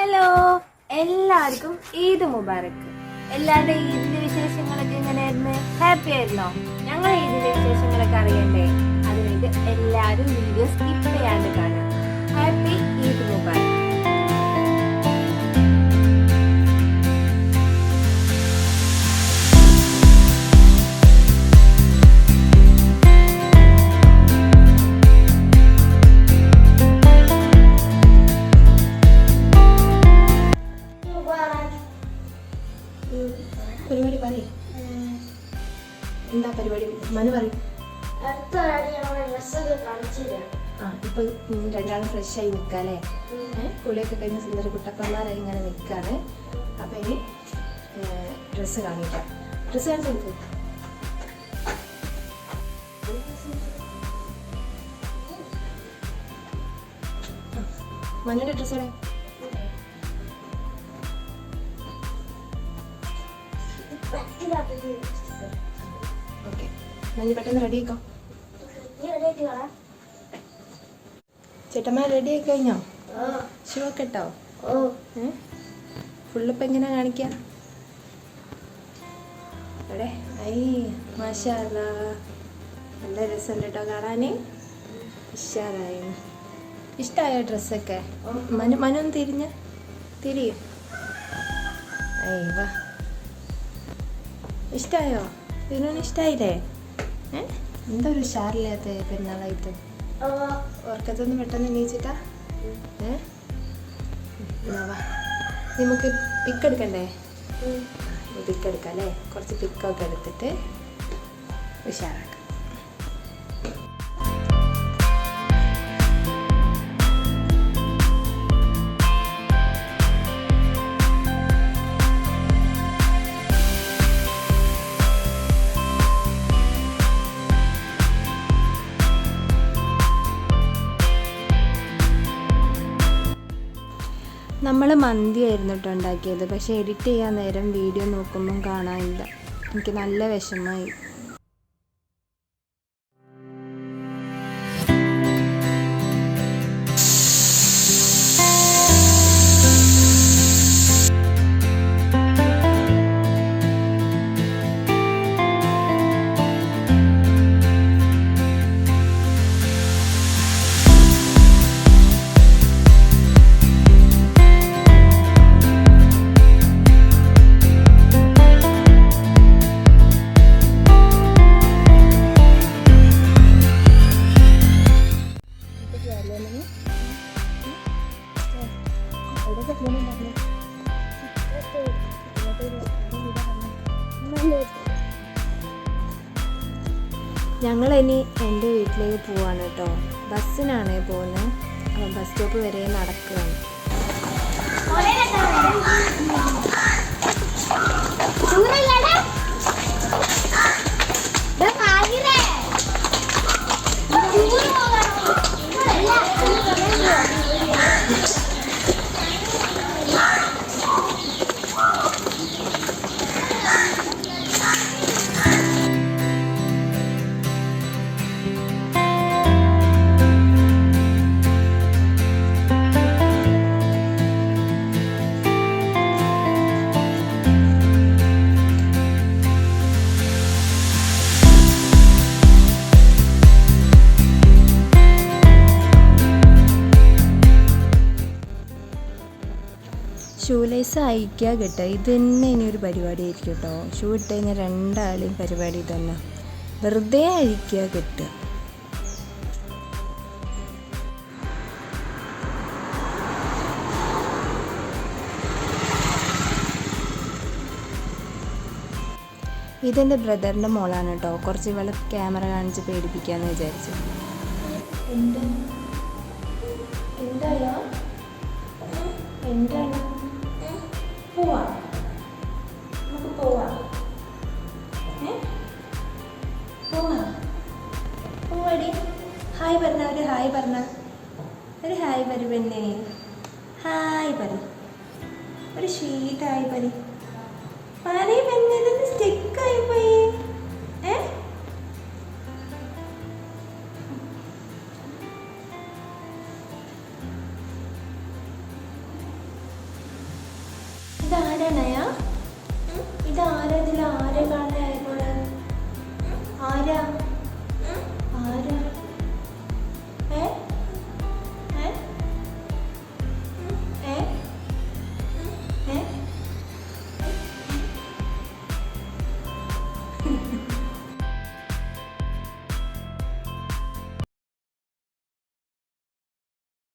Hello, എല്ലാവർക്കും ഈദ് മുബാറക്ക്. എല്ലാവരുടെയും ഈദിന്റെ വിശേഷങ്ങളൊക്കെ എങ്ങനെയായിരുന്നു? ഹാപ്പി ആയിരുന്നോ? ഞങ്ങൾ ഈദിന്റെ വിശേഷങ്ങളൊക്കെ അറിയണ്ടേ? അതിനായിട്ട് എല്ലാവരും വീഡിയോ സ്കിപ്പ് ചെയ്യാണ്ട് കാണാം. ഹാപ്പി ഈദ് മുബാറക്ക്. പരിപാടി പറയും. എന്താ പരിപാടി? മനു പറയും. ഇപ്പൊ രണ്ടാളും ഫ്രഷ് ആയി നിൽക്കാല്ലേ? കുളിയൊക്കെ കഴിഞ്ഞ് സുന്ദര കുട്ടപ്പന്മാരായി ഇങ്ങനെ നിൽക്കാണ്. അപ്പൊ ഇനി ഡ്രസ്സ് കാണിക്കാം. ഡ്രസ്സ് കാണിച്ചു നോക്ക്. മനുവിന്റെ ഡ്രസ്സ് എവിടെ? ഓക്കെ, മഞ്ഞ് പെട്ടെന്ന് റെഡി ആക്കാം. ചേട്ടന്മാർ റെഡി ആയി കഴിഞ്ഞോ? ഷൂ ഒക്കെ ഇട്ടോ? ഫുള്ളിപ്പം എങ്ങനെ കാണിക്കാം? അവിടെ ഐ മാഷാ അല്ലാ, നല്ല രസമുണ്ട് കേട്ടോ കാണാൻ. ഇഷ്ടായി. ഇഷ്ടമായോ ഡ്രസ്സൊക്കെ? മനു ഒന്ന് തിരിയും. ഐ വാ, ഇഷ്ടായോ? ഇതിനൊന്നും ഇഷ്ടായില്ലേ? എന്താ ഒരു ഉഷാറില്ലാത്ത പെരുന്നാളായിട്ട്? ഓർക്കത്തൊന്നും പെട്ടെന്ന് എണീച്ചിട്ടാ? നമുക്ക് പിക്ക് എടുക്കണ്ടേ? പിക്ക് എടുക്കാം അല്ലേ? കുറച്ച് പിക്കൊക്കെ എടുത്തിട്ട് ഉഷാറാക്കാം. നമ്മൾ മന്തിയായിരുന്നു കേട്ടോ ഉണ്ടാക്കിയത്. പക്ഷേ എഡിറ്റ് ചെയ്യാൻ നേരം വീഡിയോ നോക്കുമ്പം കാണാനില്ല. എനിക്ക് നല്ല വിഷമമായി. ഞങ്ങളിനി എൻ്റെ വീട്ടിലേക്ക് പോവാണ് കേട്ടോ. ബസ്സിനാണ് പോകുന്നത്. അപ്പം ബസ് സ്റ്റോപ്പ് വരെ നടക്കുകയാണ്. ഷൂ ലൈസ് അയക്കുക കേട്ടോ. ഇത് തന്നെ ഇനി ഒരു പരിപാടി ആയിരിക്കും കേട്ടോ. ഷൂ ഇട്ട് കഴിഞ്ഞാൽ രണ്ടാളെയും പരിപാടി തന്നെ. വെറുതെ അഴിക്കുക കിട്ടുക. ഇതെൻ്റെ ബ്രദറിൻ്റെ മോളാണ് കേട്ടോ. കുറച്ച് ഇവളെ ക്യാമറ കാണിച്ച് പേടിപ്പിക്കാമെന്ന് വിചാരിച്ചു. എന്താണ് പോവാ? നമുക്ക് പോവാ? പോവാടി. ഹായ് പറഞ്ഞ, ഒരു ഹായ് പറഞ്ഞ, ഒരു ഹായ് പറ പെണ്ണേ. ഹായ് പറ, ഒരു സ്വീറ്റ് ഹായ് പറ. പറയ് പെണ്ണേ, ഇതൊന്ന് സ്റ്റിക്കായി പോയി. ഇത് ആരാ ഇതിൽ ആരെ കാണുന്നേ?